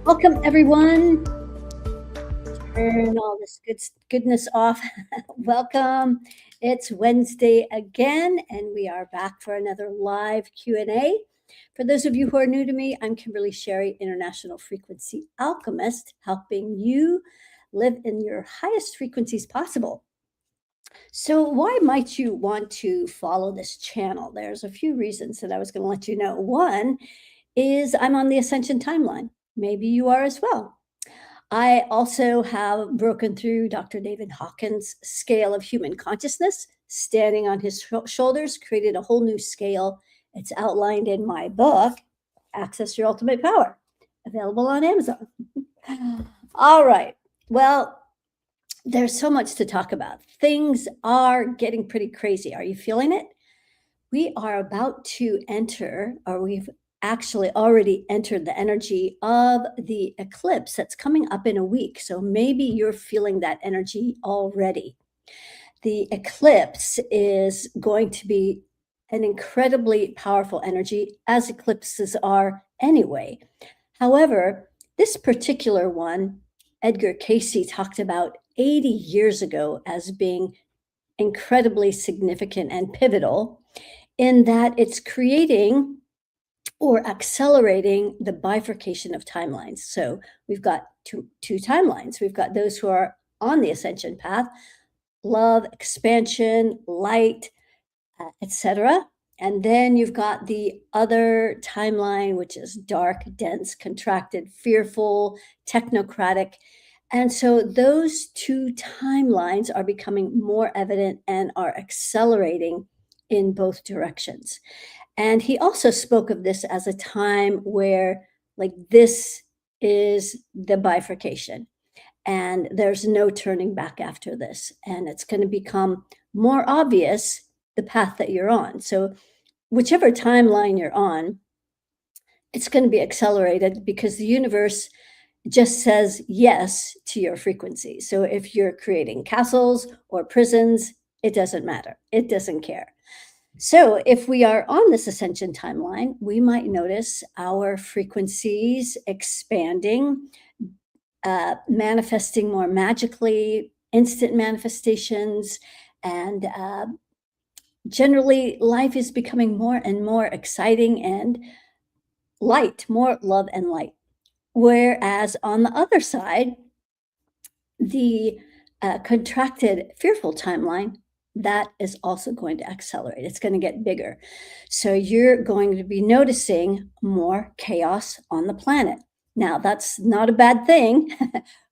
Welcome, everyone. Turn all this goodness off. Welcome. It's Wednesday again, and we are back for another live Q&A. For those of you who are new to me, I'm Kimberly Sherry, International Frequency Alchemist, helping you live in your highest frequencies possible. So why might you want to follow this channel? There's a few reasons that I was going to let you know. One is I'm on the Ascension timeline. Maybe you are as well. I also have broken through Dr. David Hawkins' scale of human consciousness, standing on his shoulders, created a whole new scale. It's outlined in my book, Access Your Ultimate Power, available on Amazon. All right. Well, there's so much to talk about. Things are getting pretty crazy. Are you feeling it? We are about to enter, or we've actually already entered the energy of the eclipse that's coming up in a week. So maybe you're feeling that energy already. The eclipse is going to be an incredibly powerful energy, as eclipses are anyway. However, this particular one, Edgar Cayce talked about 80 years ago as being incredibly significant and pivotal in that it's creating or accelerating the bifurcation of timelines. So we've got two timelines. We've got those who are on the ascension path, love, expansion, light, etc. And then you've got the other timeline, which is dark, dense, contracted, fearful, technocratic. And so those two timelines are becoming more evident and are accelerating in both directions. And he also spoke of this as a time where, like, this is the bifurcation, and there's no turning back after this. And it's going to become more obvious the path that you're on. So, whichever timeline you're on, it's going to be accelerated because the universe just says yes to your frequency. So if you're creating castles or prisons, it doesn't matter. It doesn't care. So if we are on this ascension timeline, we might notice our frequencies expanding, manifesting more magically, instant manifestations, and generally life is becoming more and more exciting and light, more love and light. Whereas on the other side, the contracted, fearful timeline, that is also going to accelerate. It's going to get bigger. So you're going to be noticing more chaos on the planet. Now, that's not a bad thing.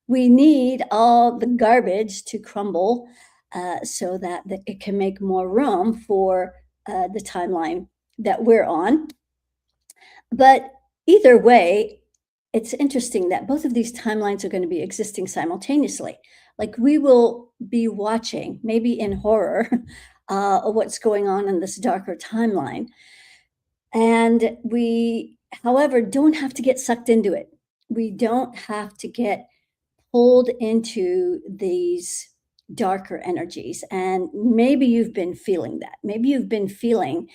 We need all the garbage to crumble so that it can make more room for the timeline that we're on. But either way, it's interesting that both of these timelines are going to be existing simultaneously. Like we will be watching, maybe in horror, what's going on in this darker timeline. And we, however, don't have to get sucked into it. We don't have to get pulled into these darker energies. And maybe you've been feeling that. Maybe you've been feeling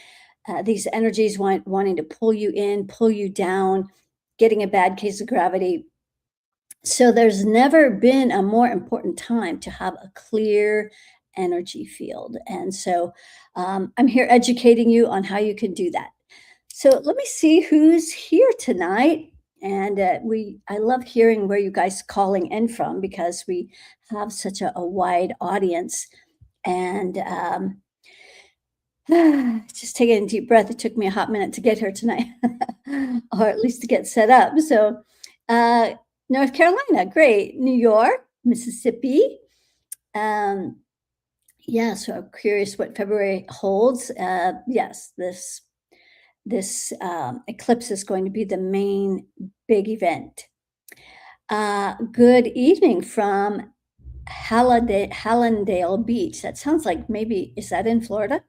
these energies wanting to pull you in, pull you down, getting a bad case of gravity. So there's never been a more important time to have a clear energy field. And so I'm here educating you on how you can do that. So let me see who's here tonight. And I love hearing where you guys calling in from because we have such a wide audience. And just taking a deep breath. It took me a hot minute to get here tonight, or at least to get set up. So, North Carolina, great. New York, Mississippi. Yeah, so I'm curious what February holds. Yes, this eclipse is going to be the main big event. Good evening from Hallandale Beach. That sounds like maybe, is that in Florida?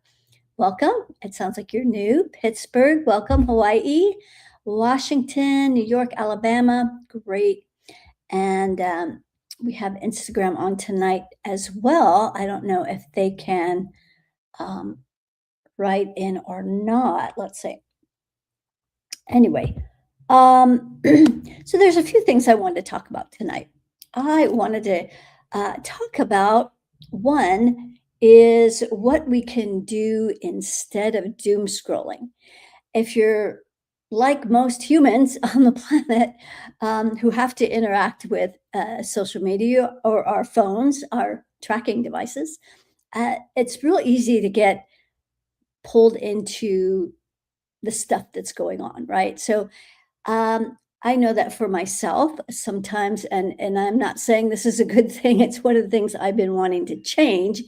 Welcome. It sounds like you're new. Pittsburgh, welcome. Hawaii, Washington, New York, Alabama, great. And we have Instagram on tonight as well. I don't know if they can write in or not. Let's see. Anyway, so there's a few things I wanted to talk about tonight. I wanted to talk about, one is what we can do instead of doom scrolling. If you're like most humans on the planet who have to interact with social media or our phones, our tracking devices, it's real easy to get pulled into the stuff that's going on, right? So I know that for myself sometimes, and I'm not saying this is a good thing, it's one of the things I've been wanting to change.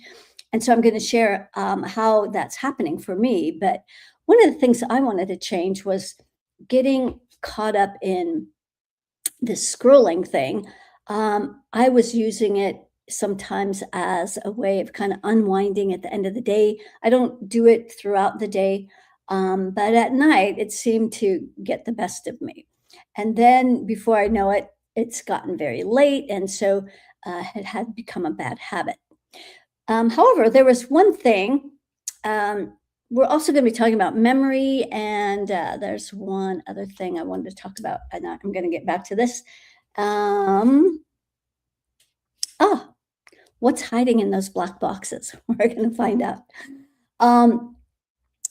And so I'm going to share how that's happening for me. But one of the things I wanted to change was getting caught up in this scrolling thing. I was using it sometimes as a way of kind of unwinding at the end of the day. I don't do it throughout the day, but at night it seemed to get the best of me. And then before I know it, it's gotten very late. And so it had become a bad habit. However, there was one thing. We're also going to be talking about memory, and there's one other thing I wanted to talk about, and I'm going to get back to this. What's hiding in those black boxes? We're going to find out.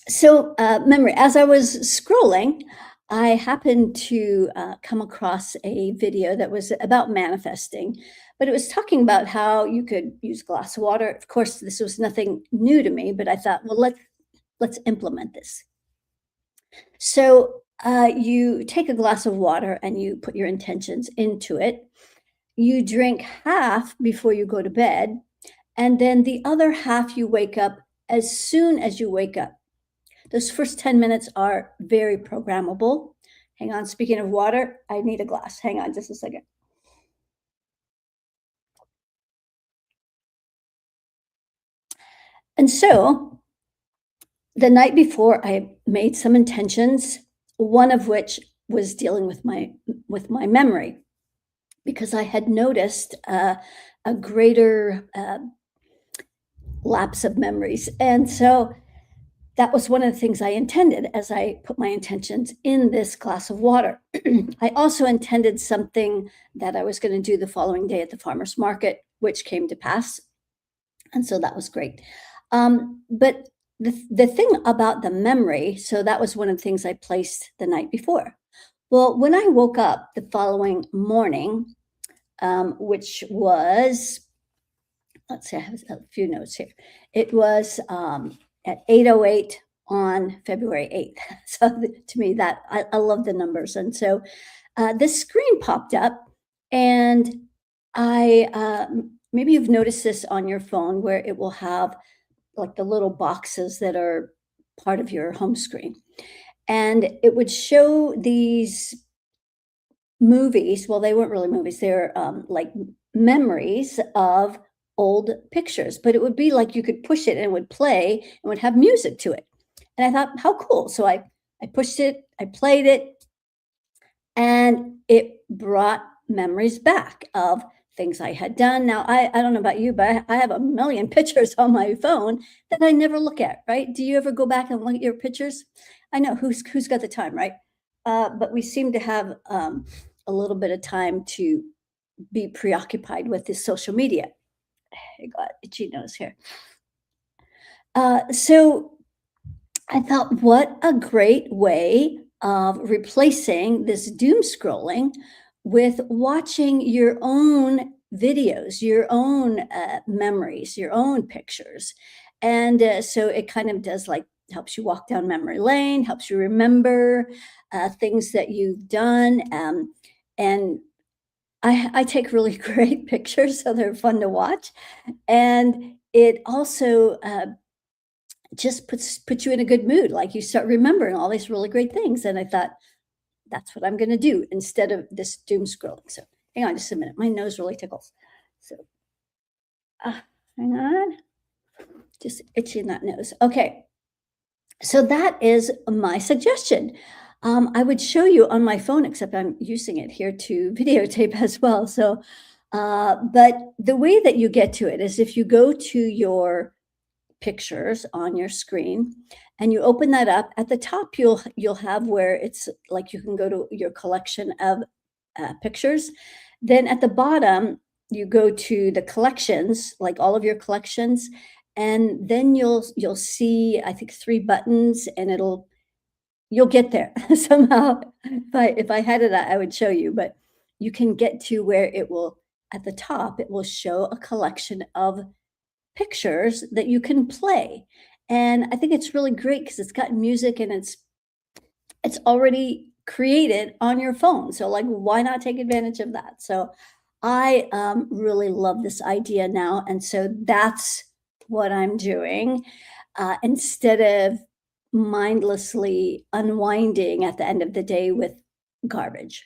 So memory, as I was scrolling, I happened to come across a video that was about manifesting, but it was talking about how you could use a glass of water. Of course, this was nothing new to me, but I thought, well, let's implement this. So you take a glass of water and you put your intentions into it. You drink half before you go to bed, and then the other half you wake up as soon as you wake up. Those first 10 minutes are very programmable. Hang on, speaking of water, I need a glass. Hang on just a second. And so the night before, I made some intentions, one of which was dealing with my memory, because I had noticed a greater lapse of memories. And so that was one of the things I intended as I put my intentions in this glass of water. I also intended something that I was going to do the following day at the farmer's market, which came to pass. And so that was great. But the thing about the memory, so that was one of the things I placed the night before. Well, when I woke up the following morning, which was, let's see, I have a few notes here. It was at 8:08 on February 8th. So to me, that I love the numbers. And so this screen popped up, and maybe you've noticed this on your phone where it will have like the little boxes that are part of your home screen. And it would show these movies. Well, they weren't really movies. They're like memories of old pictures, but it would be like you could push it and it would play and would have music to it. And I thought, how cool. So I pushed it, I played it, and it brought memories back of things I had done. Now, I don't know about you, but I have a million pictures on my phone that I never look at, right? Do you ever go back and look at your pictures? I know who's got the time, right? But we seem to have a little bit of time to be preoccupied with this social media. I got itchy nose here. So I thought, what a great way of replacing this doom scrolling with watching your own videos, your own memories, your own pictures. And so it kind of does like helps you walk down memory lane, helps you remember things that you've done. And I take really great pictures, so they're fun to watch. And it also just puts you in a good mood. Like you start remembering all these really great things. And I thought, that's what I'm going to do instead of this doom scrolling. So hang on just a minute. My nose really tickles. So hang on. Just itching that nose. Okay. So that is my suggestion. I would show you on my phone, except I'm using it here to videotape as well. So, but the way that you get to it is if you go to your pictures on your screen and you open that up at the top, you'll have where it's like you can go to your collection of pictures. Then at the bottom, you go to the collections, like all of your collections, and then you'll see I think three buttons, and you'll get there somehow. If I had it, I would show you, but you can get to where it will at the top. It will show a collection of pictures that you can play, and I think it's really great because it's got music and it's already created on your phone. So like, why not take advantage of that? So I really love this idea now, and so that's what I'm doing instead of mindlessly unwinding at the end of the day with garbage.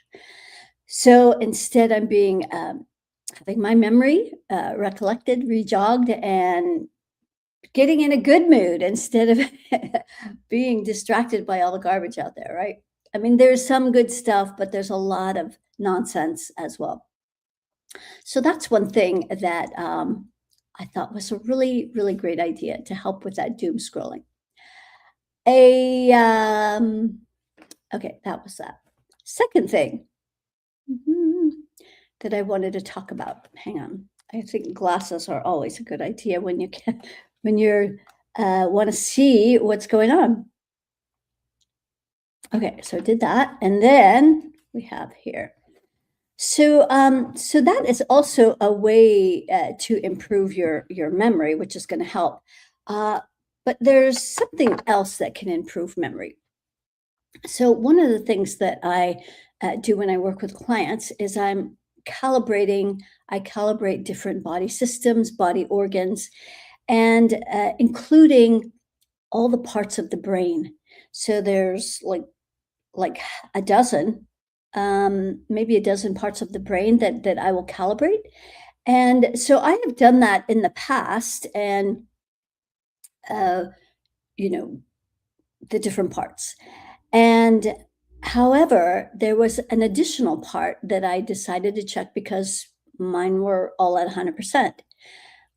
So instead, I'm being having my memory recollected, rejogged, and getting in a good mood instead of being distracted by all the garbage out there, right? I mean, there's some good stuff, but there's a lot of nonsense as well. So that's one thing that I thought was a really, really great idea to help with that doom scrolling. Okay, that was that. Second thing that I wanted to talk about. Hang on. I think glasses are always a good idea when you're want to see what's going on. Okay, so I did that, and then we have here. So that is also a way to improve your memory, which is going to help. But there's something else that can improve memory. So one of the things that I do when I work with clients is I calibrate different body systems, body organs, and including all the parts of the brain. So there's like a dozen, maybe a dozen parts of the brain that I will calibrate. And so I have done that in the past, and uh, you know the different parts. And however, there was an additional part that I decided to check because mine were all at 100%,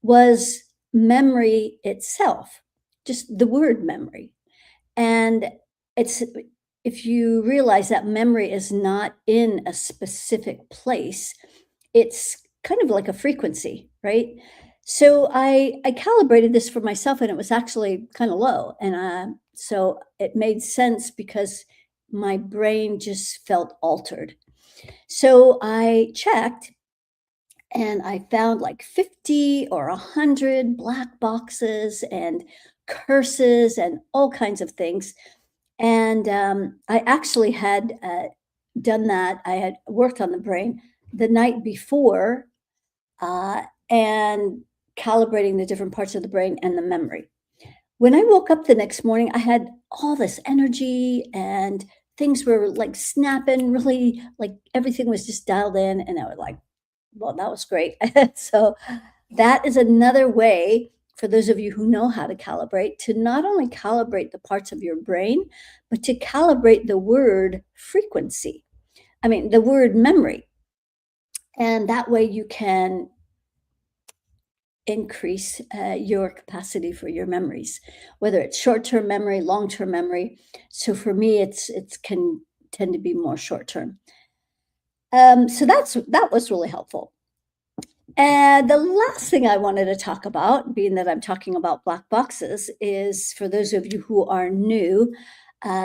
was memory itself, just the word memory. And it's if you realize that memory is not in a specific place, it's kind of like a frequency, right? So I calibrated this for myself, and it was actually kind of low, and so it made sense because my brain just felt altered. So I checked, and I found like 50 or 100 black boxes and curses and all kinds of things. And I actually had done that. I had worked on the brain the night before, and calibrating the different parts of the brain and the memory. When I woke up the next morning, I had all this energy, and things were like snapping, really like everything was just dialed in. And I was like, well, that was great. So that is another way for those of you who know how to calibrate, to not only calibrate the parts of your brain, but to calibrate the word frequency. I mean, the word memory. And that way you can increase your capacity for your memories, whether it's short-term memory, long-term memory. So for me, it's can tend to be more short-term. So that was really helpful. And the last thing I wanted to talk about, being that I'm talking about black boxes, is for those of you who are new,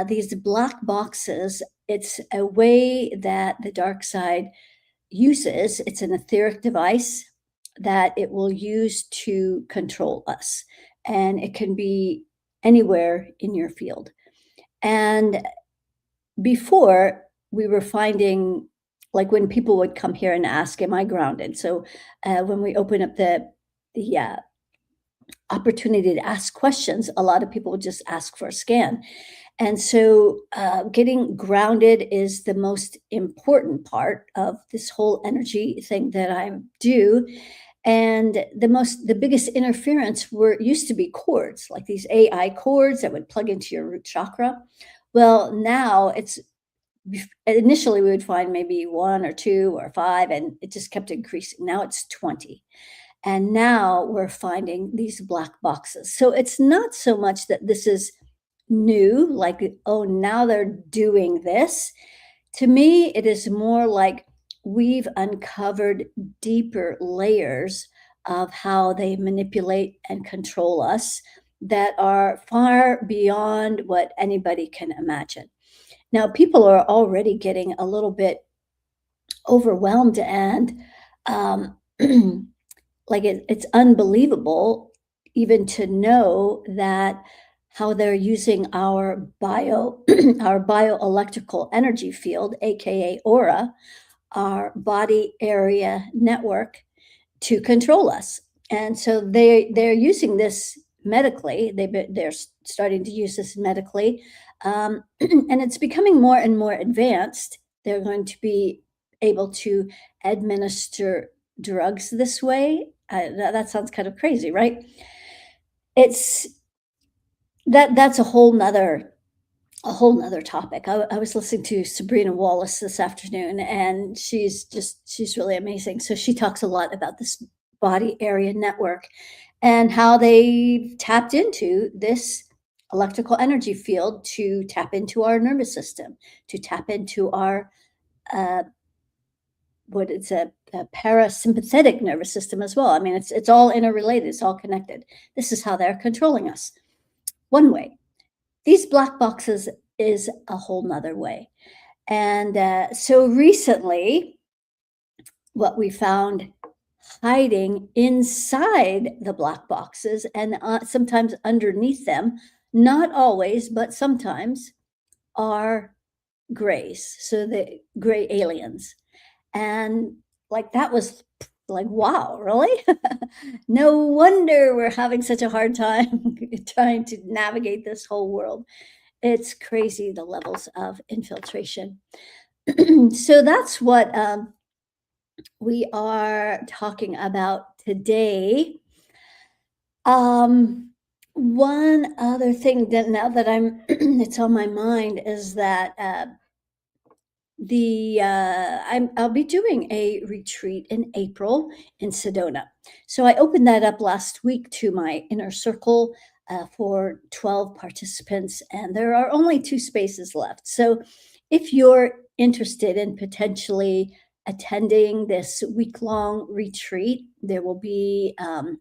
these black boxes, it's a way that the dark side uses, it's an etheric device that it will use to control us. And it can be anywhere in your field. And before, we were finding, like when people would come here and ask, am I grounded? So when we open up the opportunity to ask questions, a lot of people would just ask for a scan. And so getting grounded is the most important part of this whole energy thing that I do. And the biggest interference were used to be cords, like these AI cords that would plug into your root chakra. Well, now it's initially we would find maybe one or two or five, and it just kept increasing. Now it's 20. And now we're finding these black boxes. So it's not so much that this is new, like, oh, now they're doing this. To me, it is more like we've uncovered deeper layers of how they manipulate and control us that are far beyond what anybody can imagine. Now, people are already getting a little bit overwhelmed, and um, like it's unbelievable even to know that how they're using our our bioelectrical energy field, aka aura, our body area network, to control us. And so they're using this medically. They're starting to use this medically, and it's becoming more and more advanced. They're going to be able to administer drugs this way. That sounds kind of crazy, right? It's that's a whole nother topic. I was listening to Sabrina Wallace this afternoon, and she's really amazing. So she talks a lot about this body area network and how they tapped into this electrical energy field to tap into our nervous system, to tap into our uh, what it's a parasympathetic nervous system as well. I mean, it's all interrelated. It's all connected. This is how they're controlling us. One way. These black boxes is a whole nother way. And so recently, what we found hiding inside the black boxes and sometimes underneath them, not always, but sometimes, are grays. So the gray aliens. And like that was like, wow, really? No wonder we're having such a hard time trying to navigate this whole world. It's crazy the levels of infiltration. So that's what we are talking about today. Um, one other thing that now that I'm it's on my mind is that I'll be doing a retreat in April in Sedona. So I opened that up last week to my inner circle for 12 participants, and there are only 2 spaces left. So if you're interested in potentially attending this week-long retreat, there will be an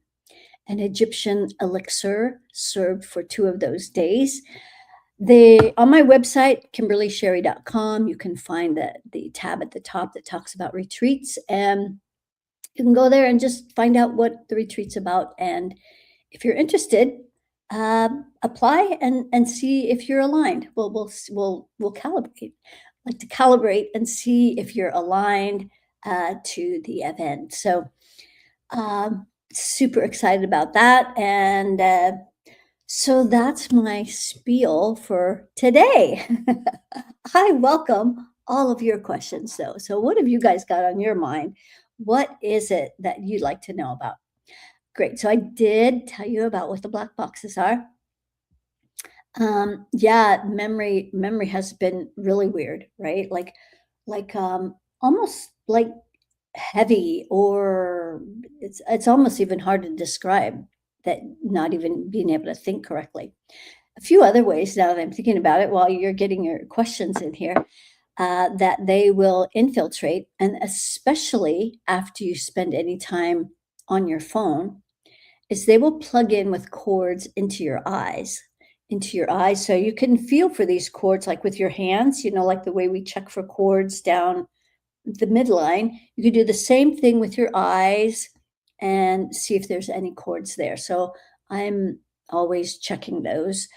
Egyptian elixir served for 2 of those days. On my website, kimberlysherry.com, you can find the tab at the top that talks about retreats, and you can go there and just find out what the retreat's about. And if you're interested, apply and see if you're aligned. We'll calibrate, like to calibrate and see if you're aligned to the event. So super excited about that. And so that's my spiel for today. I welcome all of your questions, though. So, what have you guys got on your mind? What is it that you'd like to know about? Great. So, I did tell you about what the black boxes are. Yeah, memory has been really weird, right? Like almost like heavy, or it's almost even hard to describe, that not even being able to think correctly. A few other ways now that I'm thinking about it while you're getting your questions in here, that they will infiltrate, and especially after you spend any time on your phone, is they will plug in with cords into your eyes. So you can feel for these cords, like with your hands, like the way we check for cords down the midline. You could do the same thing with your eyes and see if there's any cords there. So I'm always checking those.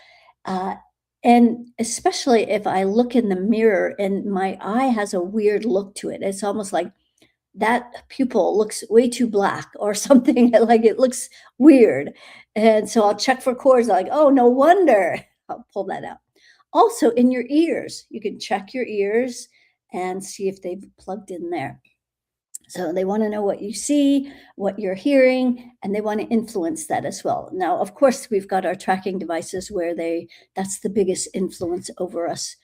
Uh, and especially if I look in the mirror and my eye has a weird look to it, it's almost like that pupil looks way too black or something, like it looks weird. And so I'll check for cords, like, oh, no wonder. I'll pull that out. Also, in your ears, you can check your ears and see if they've plugged in there. So they want to know what you see, what you're hearing, and they want to influence that as well. Now, of course, we've got our tracking devices where that's the biggest influence over us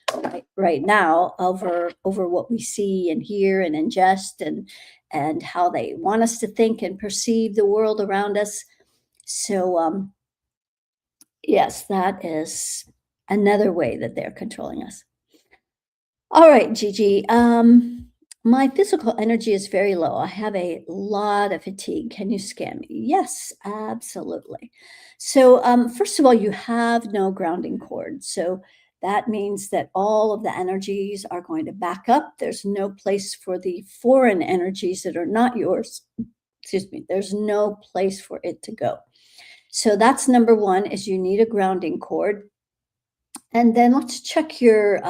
right now, over what we see and hear and ingest, and how they want us to think and perceive the world around us. So yes, that is another way that they're controlling us. All right, Gigi. My physical energy is very low. I have a lot of fatigue. Can you scan me? Yes, absolutely. So, first of all, you have no grounding cord. So that means that all of the energies are going to back up. There's no place for the foreign energies that are not yours. Excuse me. There's no place for it to go. So that's number one, is you need a grounding cord. And then let's check your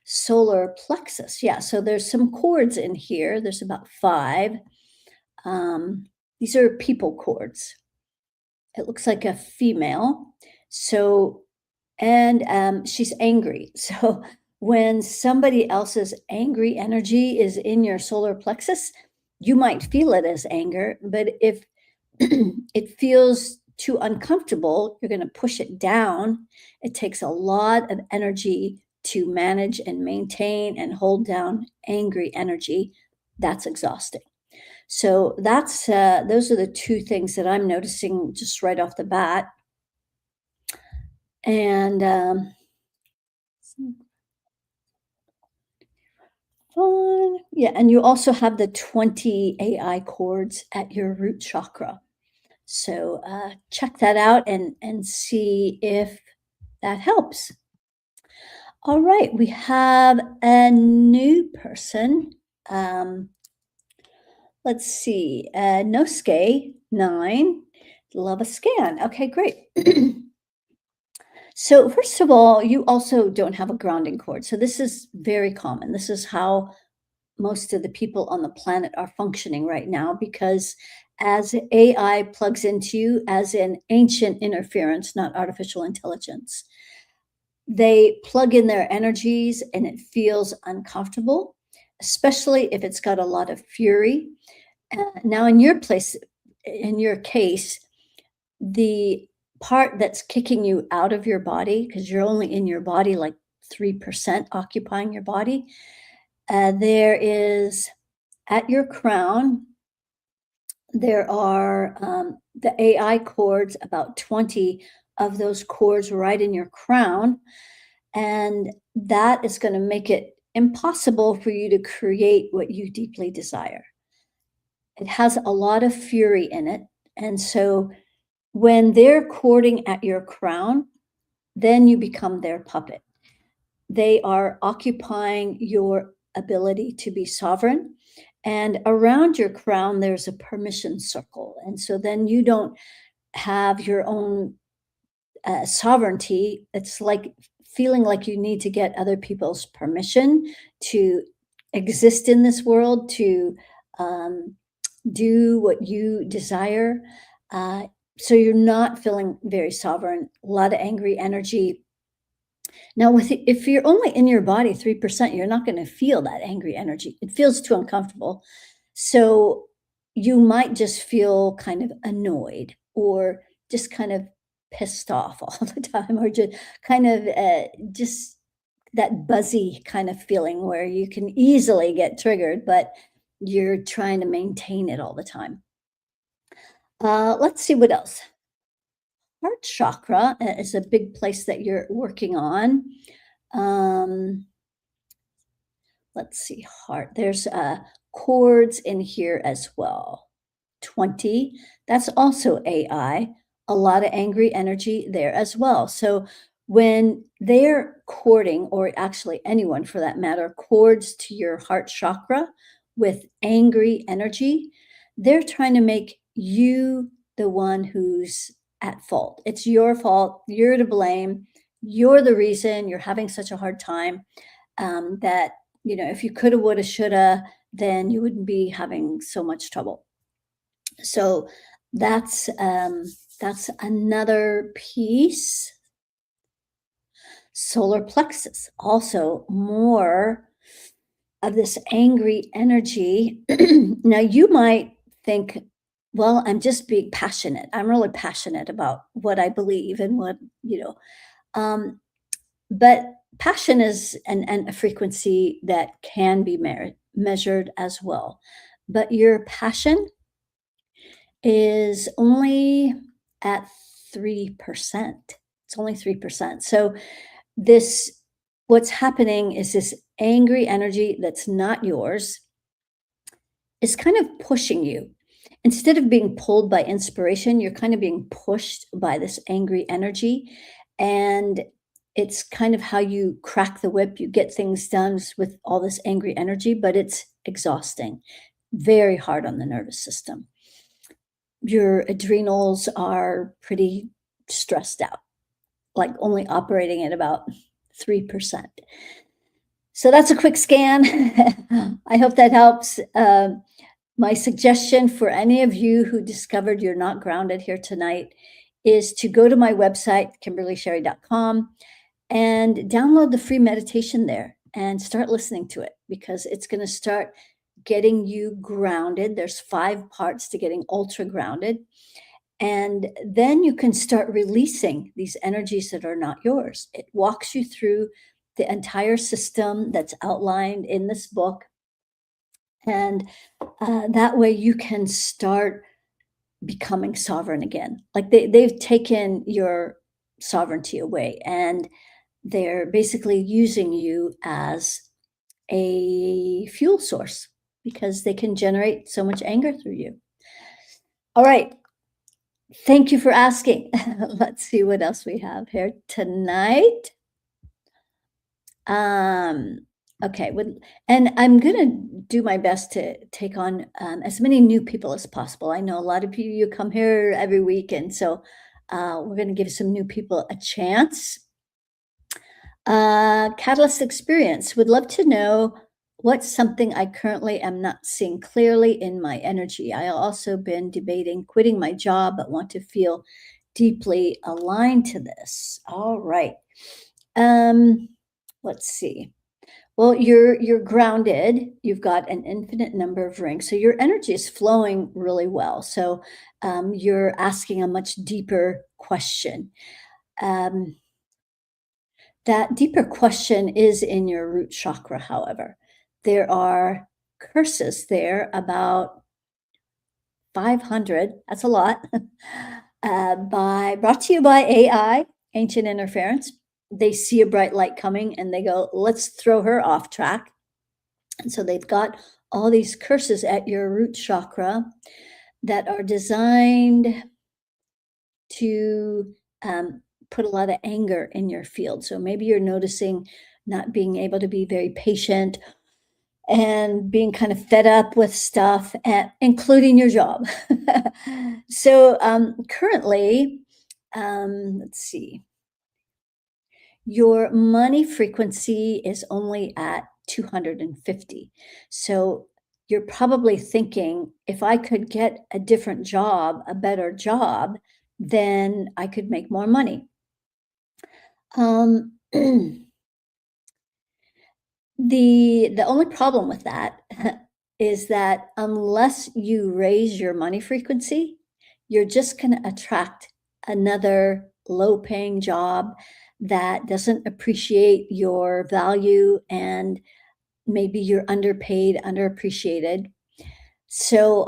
solar plexus. Yeah, so there's some cords in here. There's about 5. These are people cords. It looks like a female. So, and she's angry. So when somebody else's angry energy is in your solar plexus, you might feel it as anger, but if it feels too uncomfortable, you're going to push it down. It takes a lot of energy to manage and maintain and hold down angry energy. That's exhausting. So that's those are the 2 things that I'm noticing just right off the bat. And yeah, and you also have the 20 AI cords at your root chakra. So check that out and see if that helps. All right, we have a new person. Let's see, Nosuke 9, love a scan. Okay, great. So first of all, you also don't have a grounding cord. So this is very common. This is how most of the people on the planet are functioning right now because as AI plugs into you, as in ancient interference, not artificial intelligence, they plug in their energies and it feels uncomfortable, especially if it's got a lot of fury. Now, in your case, the part that's kicking you out of your body, because you're only in your body like 3% occupying your body, there is at your crown, there are the AI cords, about 20 of those cords right in your crown. And that is going to make it impossible for you to create what you deeply desire. It has a lot of fury in it. And so when they're cording at your crown, then you become their puppet. They are occupying your ability to be sovereign. And around your crown, there's a permission circle. And so then you don't have your own sovereignty. It's like feeling like you need to get other people's permission to exist in this world, to um, do what you desire. Uh, so you're not feeling very sovereign, a lot of angry energy. Now, if you're only in your body 3%, you're not going to feel that angry energy. It feels too uncomfortable. So you might just feel kind of annoyed or just kind of pissed off all the time, or just kind of just that buzzy kind of feeling where you can easily get triggered, but you're trying to maintain it all the time. Let's see what else. Heart chakra is a big place that you're working on. Um, let's see, heart. There's chords in here as well. 20. That's also AI. A lot of angry energy there as well. So when they're courting, or actually anyone for that matter, cords to your heart chakra with angry energy, they're trying to make you the one who's at fault. It's your fault. You're to blame. You're the reason you're having such a hard time. That, if you coulda, woulda, shoulda, then you wouldn't be having so much trouble. So that's another piece. Solar plexus, also more of this angry energy. Now you might think, well, I'm just being passionate. I'm really passionate about what I believe and um, but passion is and a frequency that can be measured as well. But your passion is only at 3%. It's only 3%. So this what's happening is this angry energy that's not yours is kind of pushing you. Instead of being pulled by inspiration, you're kind of being pushed by this angry energy. And it's kind of how you crack the whip, you get things done with all this angry energy, but it's exhausting, very hard on the nervous system. Your adrenals are pretty stressed out, like only operating at about 3%. So that's a quick scan. I hope that helps. My suggestion for any of you who discovered you're not grounded here tonight is to go to my website, KimberlySherry.com, and download the free meditation there and start listening to it, because it's going to start getting you grounded. There's 5 parts to getting ultra grounded. And then you can start releasing these energies that are not yours. It walks you through the entire system that's outlined in this book. And that way you can start becoming sovereign again. Like they've taken your sovereignty away, and they're basically using you as a fuel source because they can generate so much anger through you. All right. Thank you for asking. Let's see what else we have here tonight. Okay, and I'm gonna do my best to take on as many new people as possible. I know a lot of you come here every week, and so we're gonna give some new people a chance. Catalyst Experience would love to know What's something I currently am not seeing clearly in my energy? I also been debating quitting my job, but want to feel deeply aligned to this. All right. Um, let's see. Well, you're grounded. You've got an infinite number of rings, so your energy is flowing really well. So you're asking a much deeper question. Um, that deeper question is in your root chakra, however. There are curses there, about 500, that's a lot, by brought to you by AI, Ancient Interference. They see a bright light coming and they go, let's throw her off track. And so they've got all these curses at your root chakra that are designed to put a lot of anger in your field. So maybe you're noticing not being able to be very patient and being kind of fed up with stuff, including your job. So currently, let's see, your money frequency is only at 250. So you're probably thinking, if I could get a different job, a better job, then I could make more money. Um, the only problem with that is that unless you raise your money frequency, you're just going to attract another low-paying job that doesn't appreciate your value, and maybe you're underpaid, underappreciated. So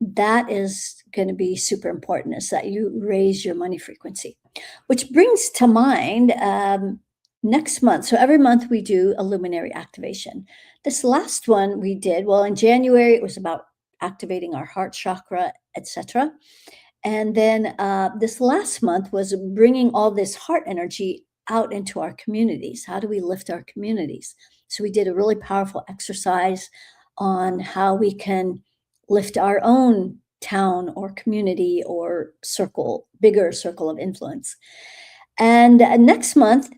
that is going to be super important, is that you raise your money frequency, which brings to mind next month. So every month we do a luminary activation. This last one we did, well, in January, it was about activating our heart chakra, etc. And then this last month was bringing all this heart energy out into our communities. How do we lift our communities? So we did a really powerful exercise on how we can lift our own town or community or circle, bigger circle of influence. And next month,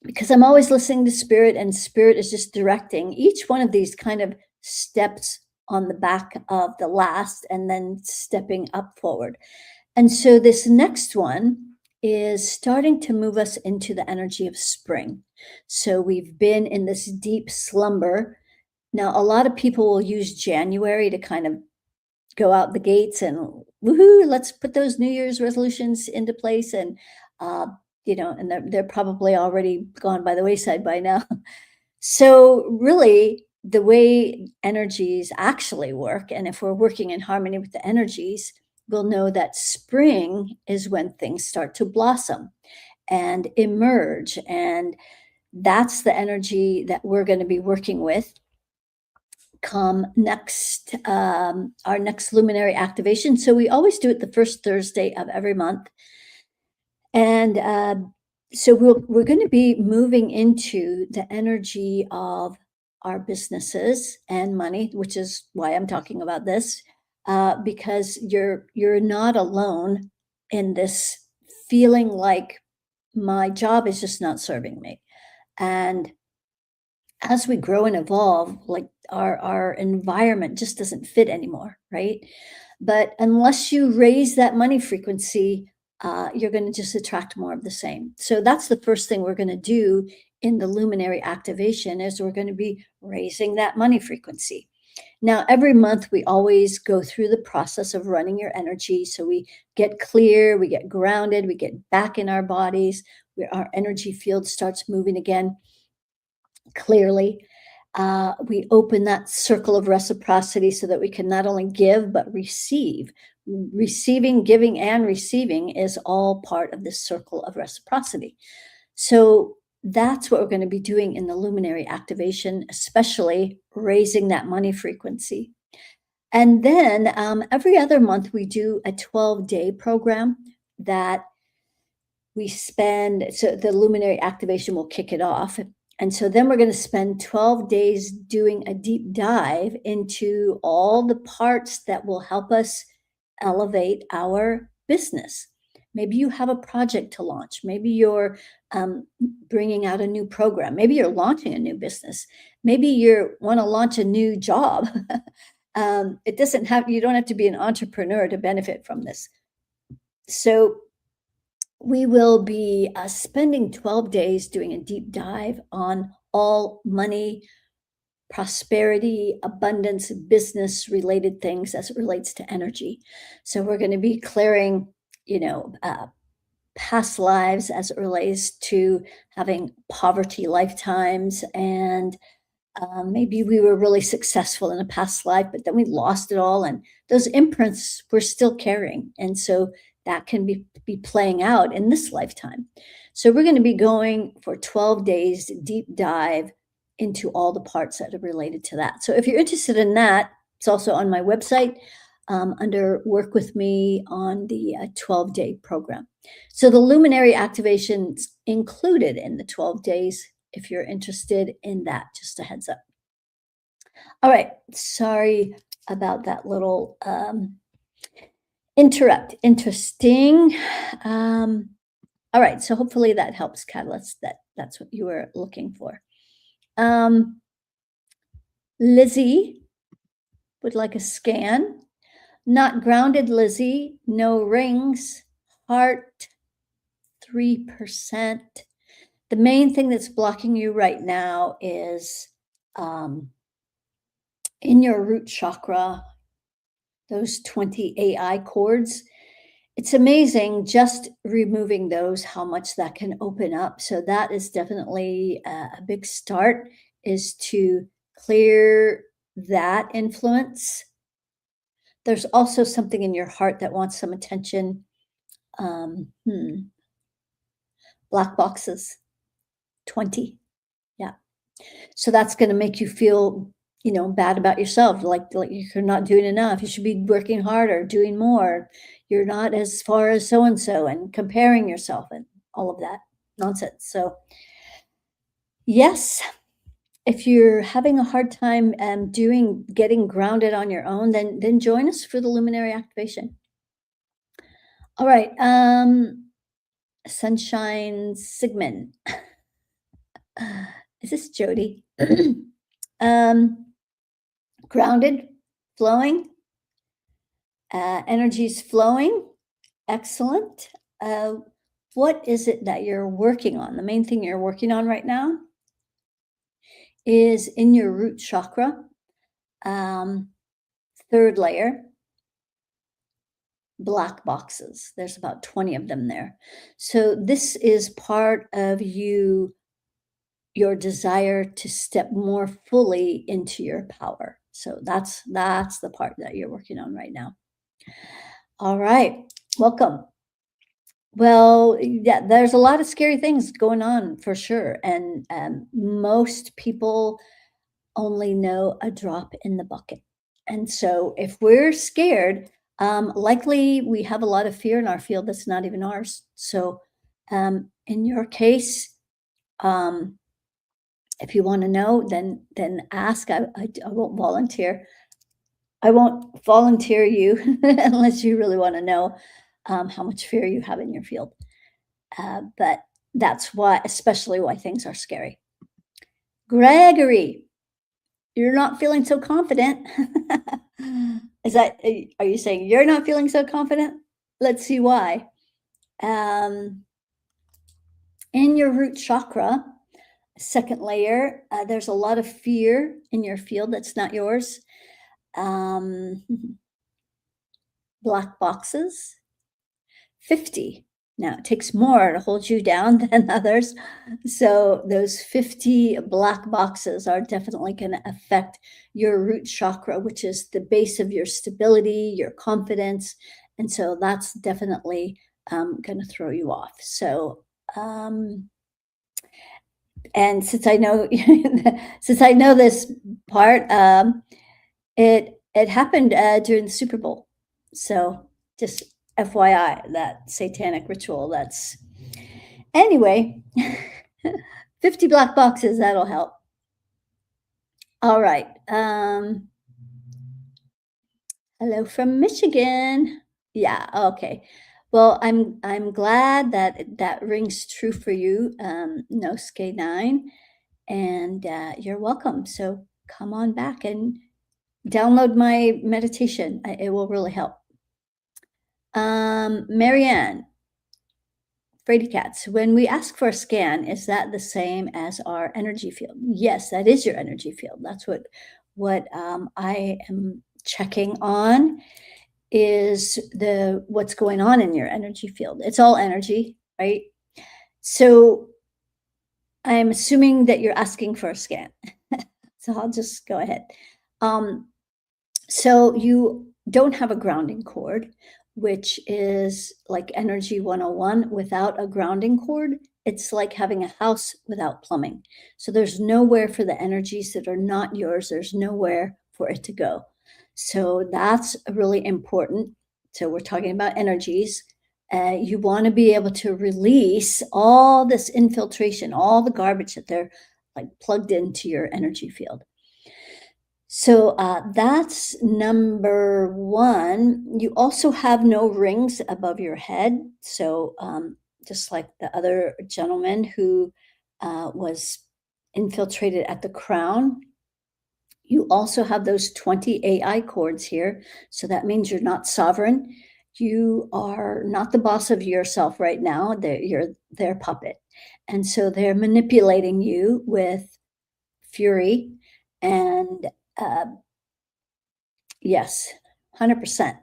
because I'm always listening to spirit and spirit is just directing, each one of these kind of steps on the back of the last and then stepping up forward. And so this next one is starting to move us into the energy of spring. So we've been in this deep slumber. Now, a lot of people will use January to kind of go out the gates and woohoo, let's put those New Year's resolutions into place. And, and they're probably already gone by the wayside by now. So, really, the way energies actually work, and if we're working in harmony with the energies, we'll know that spring is when things start to blossom and emerge. And that's the energy that we're going to be working with come next, our next luminary activation. So, we always do it the first Thursday of every month. And so we're going to be moving into the energy of our businesses and money, which is why I'm talking about this, because you're not alone in this feeling like my job is just not serving me. And as we grow and evolve, like our environment just doesn't fit anymore, right? But unless you raise that money frequency, you're going to just attract more of the same. So that's the first thing we're going to do in the luminary activation, is we're going to be raising that money frequency. Now, every month we always go through the process of running your energy. So we get clear, we get grounded, we get back in our bodies, where our energy field starts moving again clearly. We open that circle of reciprocity so that we can not only give, but receive. Receiving, giving, and receiving is all part of this circle of reciprocity. So that's what we're going to be doing in the luminary activation, especially raising that money frequency. And then every other month, we do a 12-day program that we spend, so the luminary activation will kick it off. And so then we're going to spend 12 days doing a deep dive into all the parts that will help us elevate our business. Maybe you have a project to launch. Maybe you're bringing out a new program. Maybe you're launching a new business. Maybe you want to launch a new job. It doesn't have, you don't have to be an entrepreneur to benefit from this. So we will be spending 12 days doing a deep dive on all money, prosperity, abundance, business related things as it relates to energy. So we're going to be clearing, you know, past lives as it relates to having poverty lifetimes, and maybe we were really successful in a past life, but then we lost it all, and those imprints we're still carrying, and so that can be playing out in this lifetime. So we're going to be going for 12 days deep dive into all the parts that are related to that. So if you're interested in that, it's also on my website under Work With Me on the 12-day program. So the luminary activations included in the 12 days, if you're interested in that, just a heads up. All right, sorry about that little interrupt. Interesting. All right, so hopefully that helps, Catalyst. That's what you were looking for. Lizzie would like a scan. Not grounded, Lizzie. No rings. Heart, 3%. The main thing that's blocking you right now is in your root chakra, those 20 AI cords. It's amazing just removing those, how much that can open up. So that is definitely a big start, is to clear that influence. There's also something in your heart that wants some attention. Black boxes, 20. Yeah. So that's going to make you feel, bad about yourself. Like you're not doing enough. You should be working harder, doing more. You're not as far as so-and-so, and comparing yourself and all of that nonsense. So yes, if you're having a hard time getting grounded on your own, then join us for the luminary activation. All right. Sunshine Sigmund. Is this Jody? Grounded, flowing, energy's flowing. Excellent. What is it that you're working on? The main thing you're working on right now is in your root chakra, third layer, black boxes. There's about 20 of them there. So this is part of your desire to step more fully into your power. So that's the part that you're working on right now. All right, welcome. Well, yeah, there's a lot of scary things going on for sure. And most people only know a drop in the bucket. And so if we're scared, likely we have a lot of fear in our field that's not even ours. So in your case, if you want to know, then ask. I won't volunteer. I won't volunteer you unless you really want to know how much fear you have in your field. But that's especially why things are scary. Gregory, you're not feeling so confident. Are you saying you're not feeling so confident? Let's see why. In your root chakra, second layer, there's a lot of fear in your field that's not yours. Black boxes, 50. Now, it takes more to hold you down than others. So those 50 black boxes are definitely going to affect your root chakra, which is the base of your stability, your confidence. And so that's definitely going to throw you off. So, and since I know this part, it happened during the Super Bowl. So just FYI, that satanic ritual. Anyway, 50 black boxes, that'll help. All right. Hello from Michigan. Yeah. Okay. Well, I'm glad that rings true for you, Nosuke 9. and you're welcome. So come on back and download my meditation. It will really help. Marianne, Frady Cats, when we ask for a scan, is that the same as our energy field? Yes, that is your energy field. That's what I am checking on is what's going on in your energy field. It's all energy, right? So I'm assuming that you're asking for a scan. So I'll just go ahead. So you don't have a grounding cord, which is like energy 101. Without a grounding cord, it's like having a house without plumbing. So there's nowhere for the energies that are not yours. There's nowhere for it to go. So that's really important. So we're talking about energies. You want to be able to release all this infiltration, all the garbage that they're like plugged into your energy field. So that's number one. You also have no rings above your head. So just like the other gentleman who was infiltrated at the crown, you also have those 20 AI cords here. So that means you're not sovereign. You are not the boss of yourself right now. You're their puppet. And so they're manipulating you with fury and yes, 100%.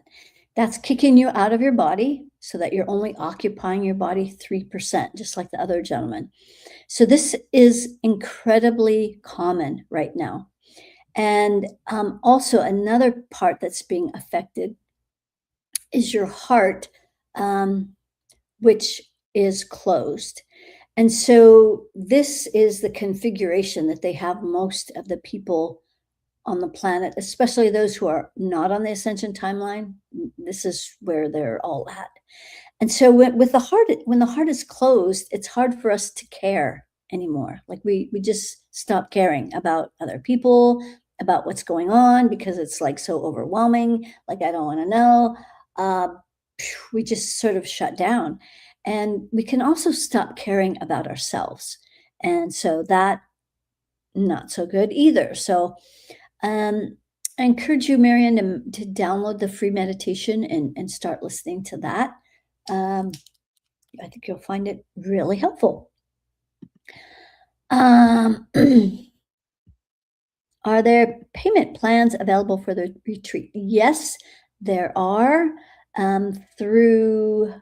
That's kicking you out of your body so that you're only occupying your body 3%, just like the other gentleman. So this is incredibly common right now. And also another part that's being affected is your heart, which is closed. And so this is the configuration that they have most of the people on the planet, especially those who are not on the ascension timeline. This is where they're all at. And so with the heart, when the heart is closed, it's hard for us to care anymore. Like we just stop caring about other people, about what's going on, because it's like so overwhelming. Like, I don't want to know. We just sort of shut down. And we can also stop caring about ourselves. And so that, not so good either. So I encourage you, Marianne, to download the free meditation and start listening to that. I think you'll find it really helpful. Are there payment plans available for the retreat? Yes, there are, through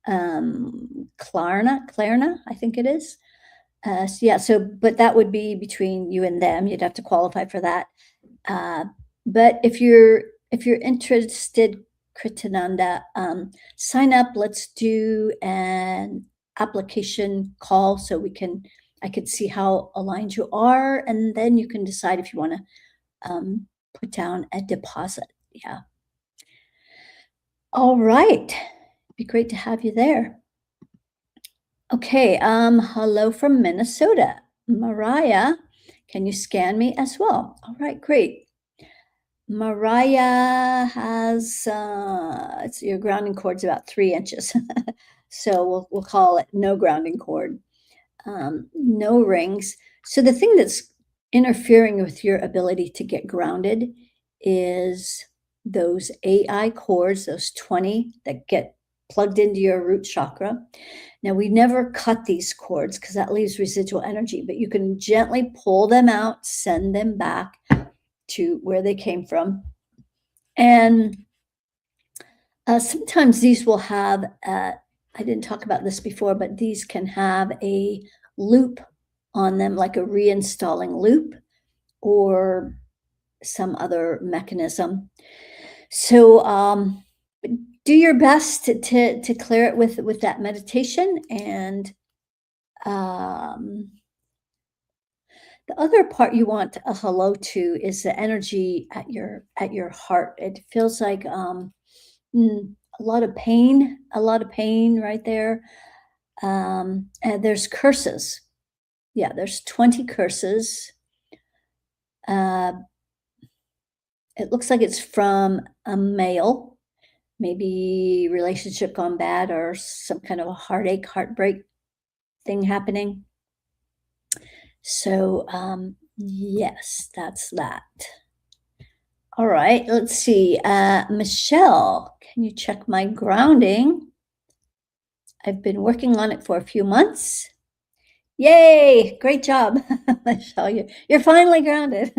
Klarna, I think it is. So yeah, but that would be between you and them. You'd have to qualify for that. But if you're interested, Kritananda, sign up. Let's do an application call so I could see how aligned you are, and then you can decide if you want to put down a deposit. Yeah. All right. Be great to have you there. Okay. Hello from Minnesota, Mariah. Can you scan me as well? All right, great. Mariah has your grounding cord's about 3 inches, so we'll call it no grounding cord, no rings. So the thing that's interfering with your ability to get grounded is those AI cords, those 20 that get plugged into your root chakra. Now, we never cut these cords because that leaves residual energy, but you can gently pull them out, send them back to where they came from. And sometimes these will have, I didn't talk about this before, but these can have a loop on them, like a reinstalling loop or some other mechanism. So do your best to clear it with that meditation. And the other part you want a hello to is the energy at your heart. It feels like a lot of pain right there. And there's curses. Yeah, there's 20 curses. It looks like it's from a male, maybe relationship gone bad or some kind of a heartbreak thing happening. So, yes, that's that. All right, let's see. Michelle, can you check my grounding? I've been working on it for a few months. Yay! Great job, Michelle. You're finally grounded.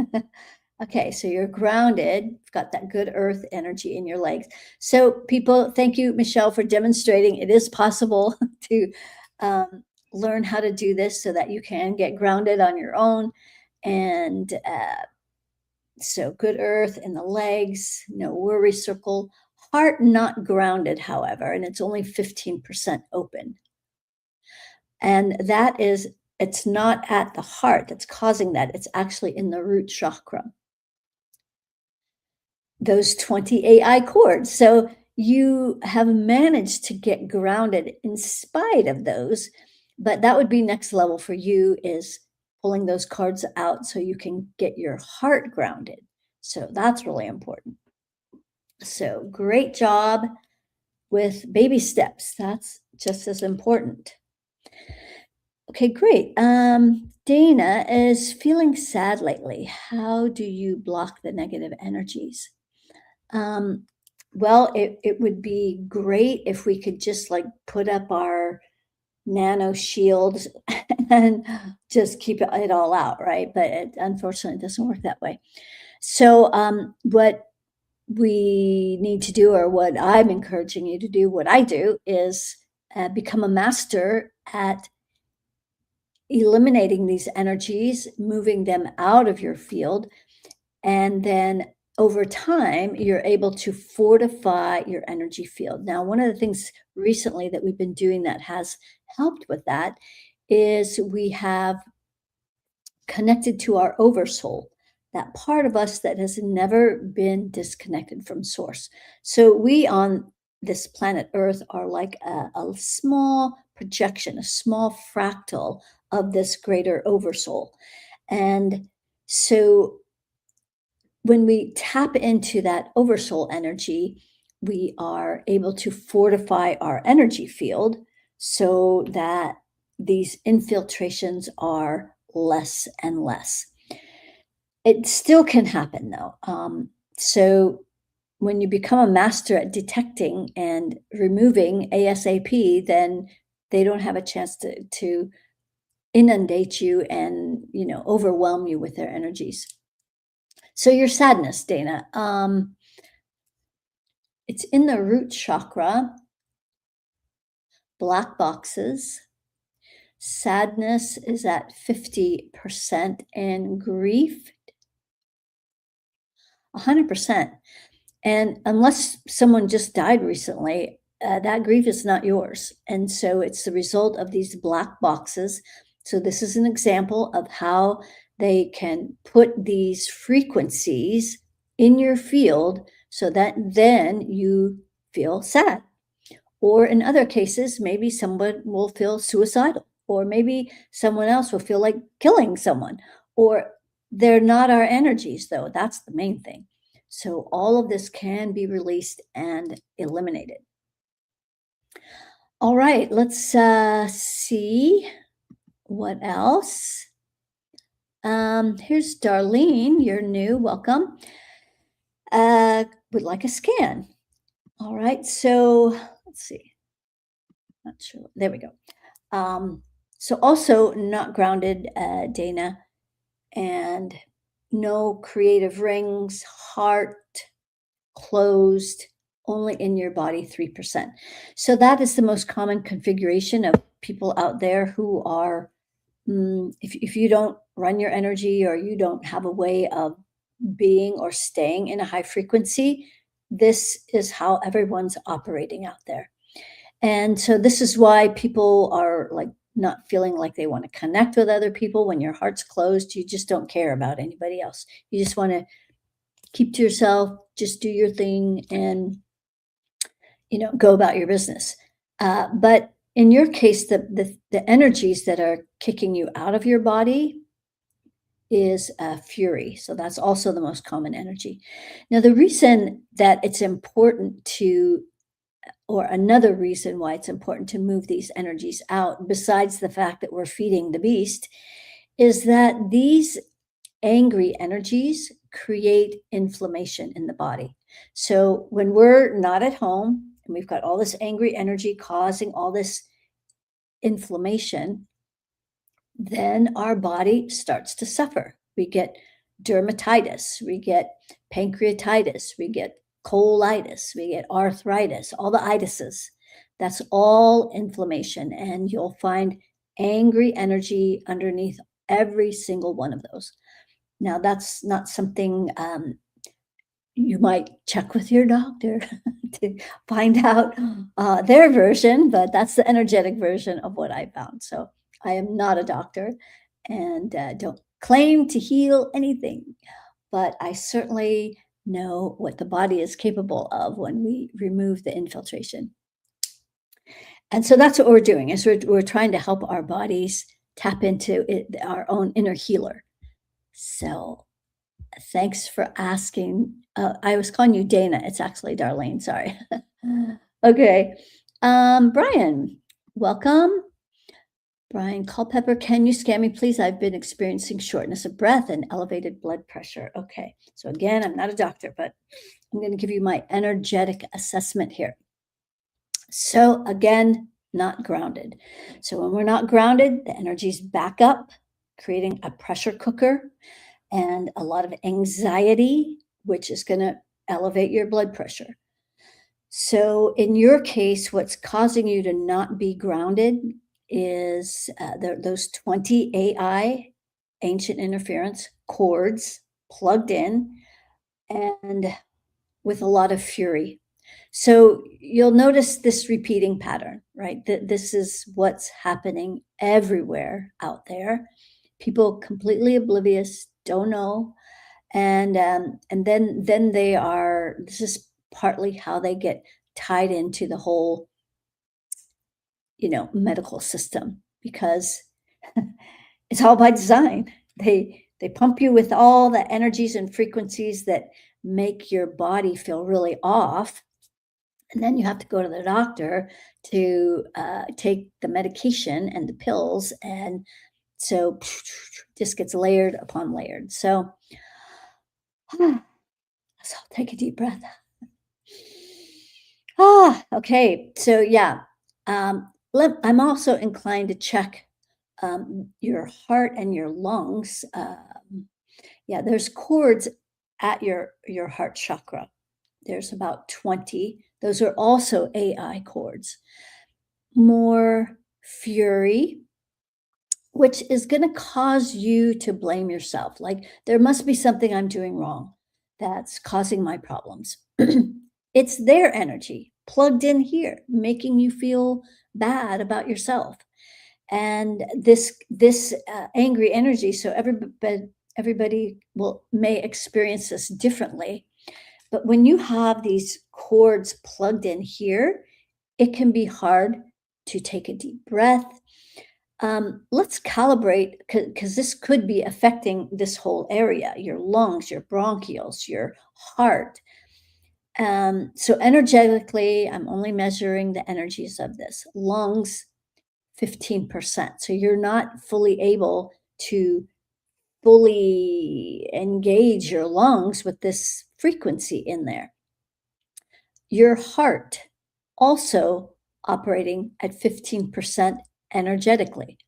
Okay, so you're grounded. You've got that good earth energy in your legs. So, people, thank you, Michelle, for demonstrating it is possible to um, learn how to do this so that you can get grounded on your own. And so, good earth in the legs, no worry circle. Heart not grounded, however, and it's only 15% open. And that is, it's not at the heart that's causing that. It's actually in the root chakra, those 20 AI chords. So you have managed to get grounded in spite of those, but that would be next level for you is pulling those cards out so you can get your heart grounded. So that's really important. So great job with baby steps. That's just as important. Okay, great. Dana is feeling sad lately. How do you block the negative energies? Um, well, it would be great if we could just like put up our nano shields and just keep it all out, right? But it unfortunately doesn't work that way. So, what we need to do, or what I'm encouraging you to do, what I do is become a master at eliminating these energies, moving them out of your field, and then over time, you're able to fortify your energy field. Now, one of the things recently that we've been doing that has helped with that is we have connected to our oversoul, that part of us that has never been disconnected from source. So we on this planet Earth are like a small projection, a small fractal of this greater oversoul. And so when we tap into that oversoul energy, we are able to fortify our energy field so that these infiltrations are less and less. It still can happen though. So when you become a master at detecting and removing ASAP, then they don't have a chance to inundate you and overwhelm you with their energies. So your sadness, Dana, it's in the root chakra, black boxes. Sadness is at 50% and grief 100%. And unless someone just died recently, that grief is not yours. And so it's the result of these black boxes. So this is an example of how they can put these frequencies in your field so that then you feel sad. Or in other cases, maybe someone will feel suicidal, or maybe someone else will feel like killing someone, or they're not our energies, though. That's the main thing. So all of this can be released and eliminated. All right, let's see what else. Here's Darlene. You're new. Welcome. Would like a scan. All right, so let's see. Not sure. There we go. So also not grounded, Dana, and no creative rings, heart closed, only in your body 3%. So that is the most common configuration of people out there who are, if you don't run your energy or you don't have a way of being or staying in a high frequency, this is how everyone's operating out there. And so this is why people are like not feeling like they want to connect with other people. When your heart's closed, you just don't care about anybody else. You just want to keep to yourself, just do your thing and go about your business. But in your case, the energies that are kicking you out of your body is fury. So that's also the most common energy. Now, the reason that it's important to or another reason why it's important to move these energies out, besides the fact that we're feeding the beast, is that these angry energies create inflammation in the body. So when we're not at home and we've got all this angry energy causing all this inflammation, then our body starts to suffer. We get dermatitis, we get pancreatitis, we get colitis, we get arthritis, all the itises. That's all inflammation. And you'll find angry energy underneath every single one of those. Now, that's not something you might check with your doctor to find out their version, but that's the energetic version of what I found. So I am not a doctor and don't claim to heal anything, but I certainly know what the body is capable of when we remove the infiltration. And so that's what we're doing is we're trying to help our bodies tap into our own inner healer. So thanks for asking. I was calling you Dana. It's actually Darlene. Sorry. Okay. Brian, welcome. Brian Culpepper, can you scan me, please? I've been experiencing shortness of breath and elevated blood pressure. Okay. So again, I'm not a doctor, but I'm going to give you my energetic assessment here. So again, not grounded. So when we're not grounded, the energy's back up, creating a pressure cooker and a lot of anxiety, which is going to elevate your blood pressure. So in your case, what's causing you to not be grounded is those 20 AI, ancient interference cords plugged in and with a lot of fury. So you'll notice this repeating pattern, right? This is what's happening everywhere out there. People completely oblivious, don't know, and then they are. This is partly how they get tied into the whole, medical system because it's all by design. They pump you with all the energies and frequencies that make your body feel really off. And then you have to go to the doctor to take the medication and the pills. And so just gets layered upon layered. So take a deep breath. Okay. So yeah, I'm also inclined to check your heart and your lungs. Yeah, there's cords at your heart chakra. There's about 20. Those are also AI cords. More fury, which is going to cause you to blame yourself. Like there must be something I'm doing wrong that's causing my problems. It's their energy plugged in here, making you feel bad about yourself. And this angry energy. So everybody may experience this differently. But when you have these cords plugged in here, it can be hard to take a deep breath. Let's calibrate because this could be affecting this whole area, your lungs, your bronchioles, your heart. So energetically, I'm only measuring the energies of this. Lungs, 15%. So you're not fully able to fully engage your lungs with this frequency in there. Your heart also operating at 15% energetically.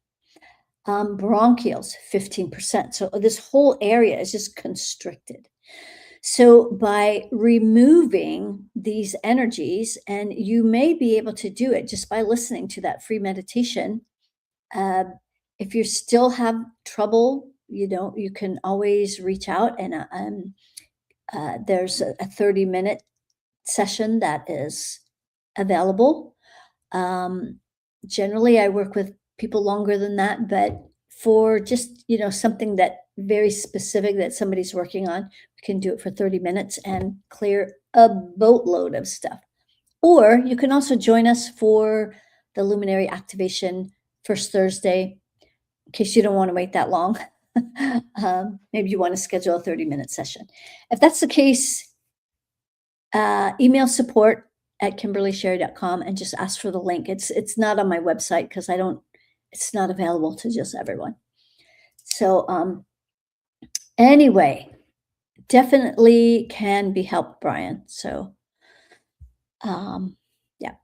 Bronchioles, 15%. So this whole area is just constricted. So by removing these energies, and you may be able to do it just by listening to that free meditation. If you still have trouble, you can always reach out and there's a 30-minute session that is available. Generally, I work with people longer than that, but for just, something that very specific that somebody's working on, we can do it for 30 minutes and clear a boatload of stuff. Or you can also join us for the luminary activation first Thursday, in case you don't want to wait that long. Maybe you want to schedule a 30-minute session. If that's the case, email support@kimberlysherry.com and just ask for the link. It's not on my website because it's not available to just everyone. So, anyway, definitely can be helped, Brian. So, yeah.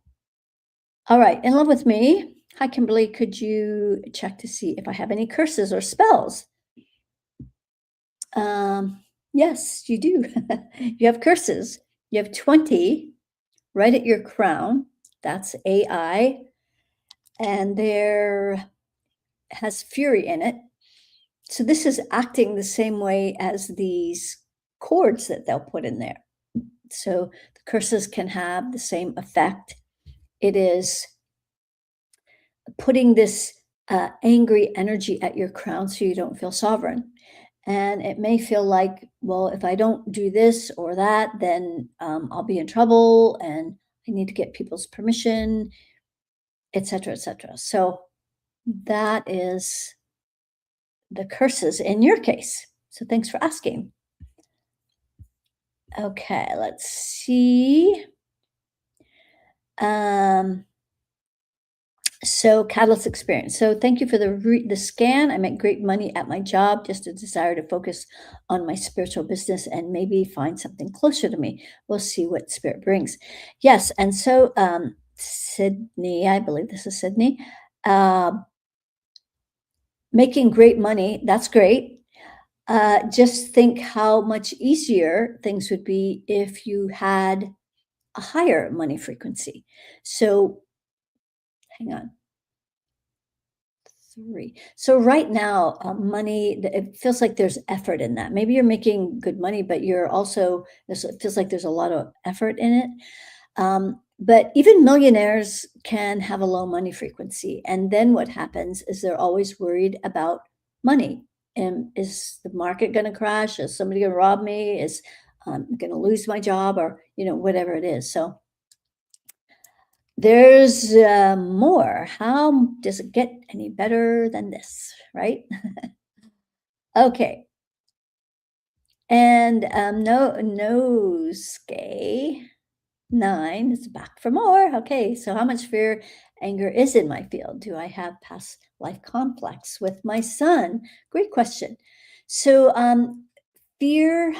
All right. In love with me. Hi, Kimberly. Could you check to see if I have any curses or spells? Yes, you do. You have curses. You have 20 right at your crown. That's AI. And there has fury in it. So this is acting the same way as these chords that they'll put in there. So the curses can have the same effect. It is putting this angry energy at your crown so you don't feel sovereign. And it may feel like, well, if I don't do this or that, then I'll be in trouble and I need to get people's permission, et cetera, et cetera. So that is the curses in your case. So thanks for asking. Okay, let's see. So catalyst experience. So thank you for the scan. I make great money at my job, just a desire to focus on my spiritual business and maybe find something closer to me. We'll see what spirit brings. Yes, and so Sydney, I believe this is Sydney, making great money. That's great. Just think how much easier things would be if you had a higher money frequency. So hang on. 3. So right now, money, it feels like there's effort in that. Maybe you're making good money, but you're also, it feels like there's a lot of effort in it. But even millionaires can have a low money frequency. And then what happens is they're always worried about money. And is the market going to crash? Is somebody going to rob me? Is going to lose my job, or whatever it is. So there's more. How does it get any better than this, right? Okay. And Nosuke 9 is back for more. Okay, so how much fear, anger is in my field? Do I have past life conflicts with my son? Great question. So fear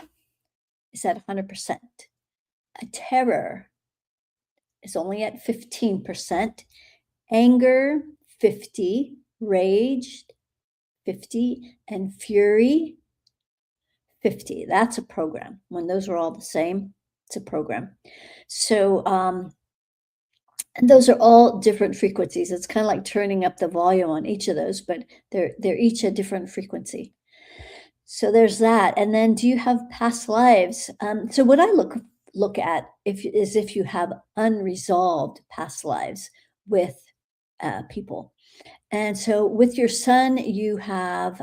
is at 100%. A terror is only at 15%. Anger, 50, rage, 50, and fury, 50. That's a program. When those are all the same, it's a program. So, and those are all different frequencies. It's kind of like turning up the volume on each of those, but they're each a different frequency. So there's that. And then, do you have past lives? So what I look at is if you have unresolved past lives with people. And so with your son, you have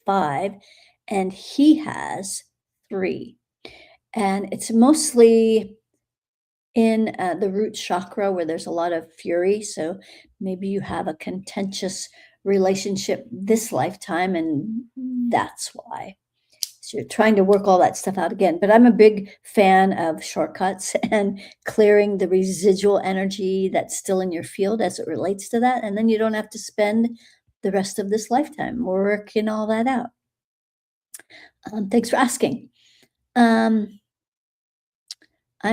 5, and he has 3. And it's mostly in the root chakra where there's a lot of fury. So maybe you have a contentious relationship this lifetime, and that's why. So you're trying to work all that stuff out again. But I'm a big fan of shortcuts and clearing the residual energy that's still in your field as it relates to that. And then you don't have to spend the rest of this lifetime working all that out. Thanks for asking. I'm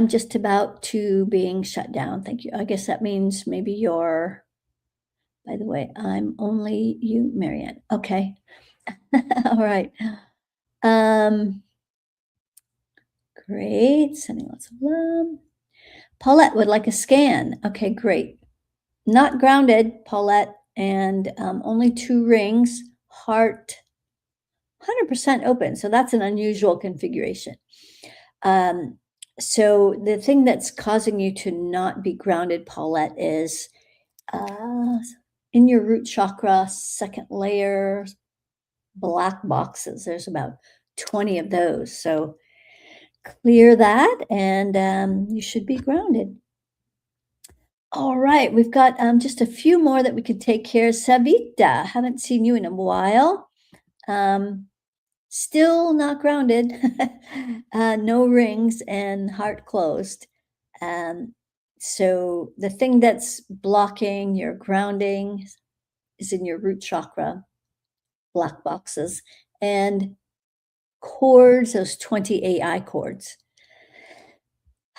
just about to being shut down. Thank you. I guess that means maybe you're, by the way, I'm only you, Marianne. Okay. All right. Great. Sending lots of love. Paulette would like a scan. Okay, great. Not grounded, Paulette, and only 2 rings. Heart 100% open. So that's an unusual configuration. So the thing that's causing you to not be grounded, Paulette, is in your root chakra, second layer, black boxes. There's about 20 of those. So clear that, and you should be grounded. All right, we've got just a few more that we could take care of. Savita, haven't seen you in a while. Still not grounded. No rings and heart closed. So the thing that's blocking your grounding is in your root chakra, black boxes, and chords, those 20 AI chords.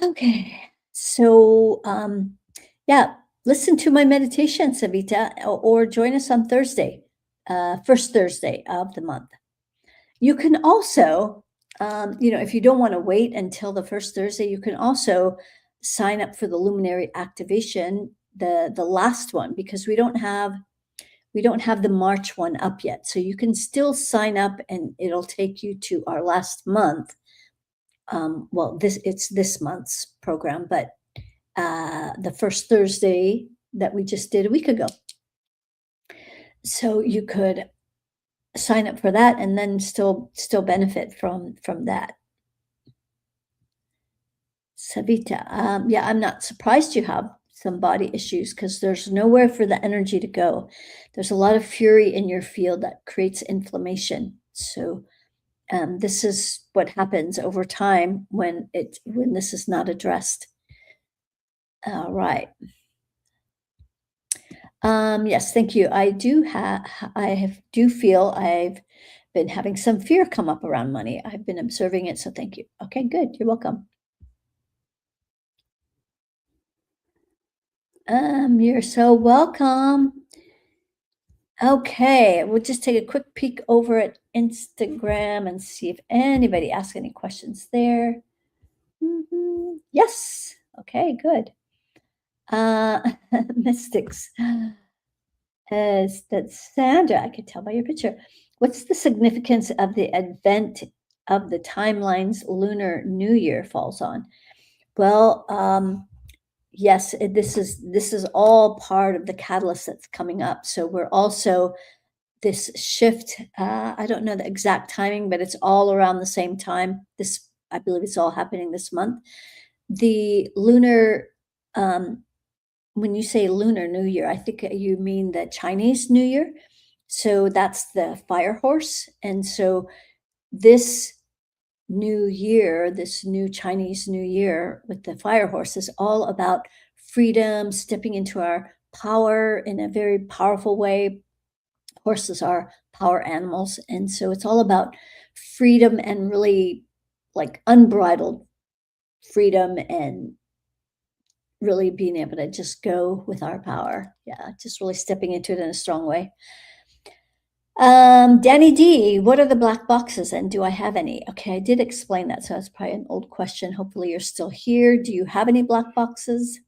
Okay. So, yeah, listen to my meditation, Savita, or join us on Thursday, first Thursday of the month. You can also, if you don't want to wait until the first Thursday, you can also sign up for the luminary activation, the last one, because we don't have the March one up yet. So you can still sign up and it'll take you to our last month. Well, it's this month's program, but the first Thursday that we just did a week ago. So you could sign up for that and then still benefit from that. Savita, yeah, I'm not surprised you have some body issues because there's nowhere for the energy to go. There's a lot of fury in your field that creates inflammation. So this is what happens over time when this is not addressed. All right. Yes, thank you. I do feel I've been having some fear come up around money. I've been observing it, so thank you. Okay, good. You're welcome. You're so welcome. Okay, we'll just take a quick peek over at Instagram and see if anybody asks any questions there. Yes. Okay, good. Mystics. That's Sandra. I could tell by your picture. What's the significance of the advent of the timelines Lunar New Year falls on? Well, yes, this is all part of the catalyst that's coming up. So we're also this shift. I don't know the exact timing, but it's all around the same time. I believe it's all happening this month. The lunar, when you say Lunar New Year, I think you mean the Chinese New Year. So that's the fire horse. And so this new year, this new Chinese New Year with the fire horse is all about freedom, stepping into our power in a very powerful way. Horses are power animals. And so it's all about freedom and really like unbridled freedom and really being able to just go with our power. Yeah, just really stepping into it in a strong way. Danny D, what are the black boxes and do I have any? Okay, I did explain that, so that's probably an old question. Hopefully you're still here. Do you have any black boxes?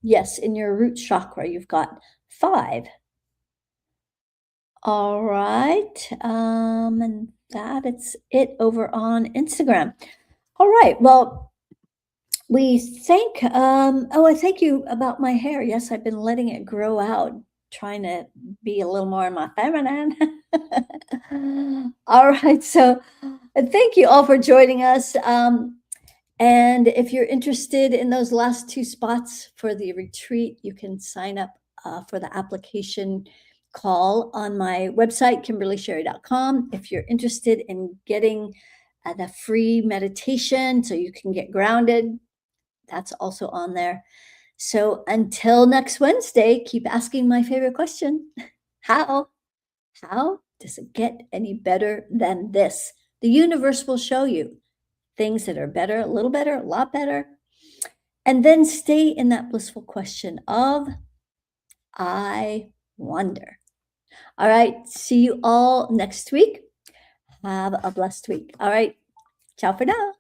Yes, in your root chakra, you've got 5. All right, and it's it over on Instagram. All right, well, I thank you about my hair. Yes, I've been letting it grow out, trying to be a little more in my feminine. All right, so thank you all for joining us. And if you're interested in those last 2 spots for the retreat, you can sign up for the application call on my website, KimberlySherry.com. If you're interested in getting the free meditation so you can get grounded, that's also on there. So until next Wednesday, keep asking my favorite question. How does it get any better than this? The universe will show you things that are better, a little better, a lot better. And then stay in that blissful question of, I wonder. All right. See you all next week. Have a blessed week. All right. Ciao for now.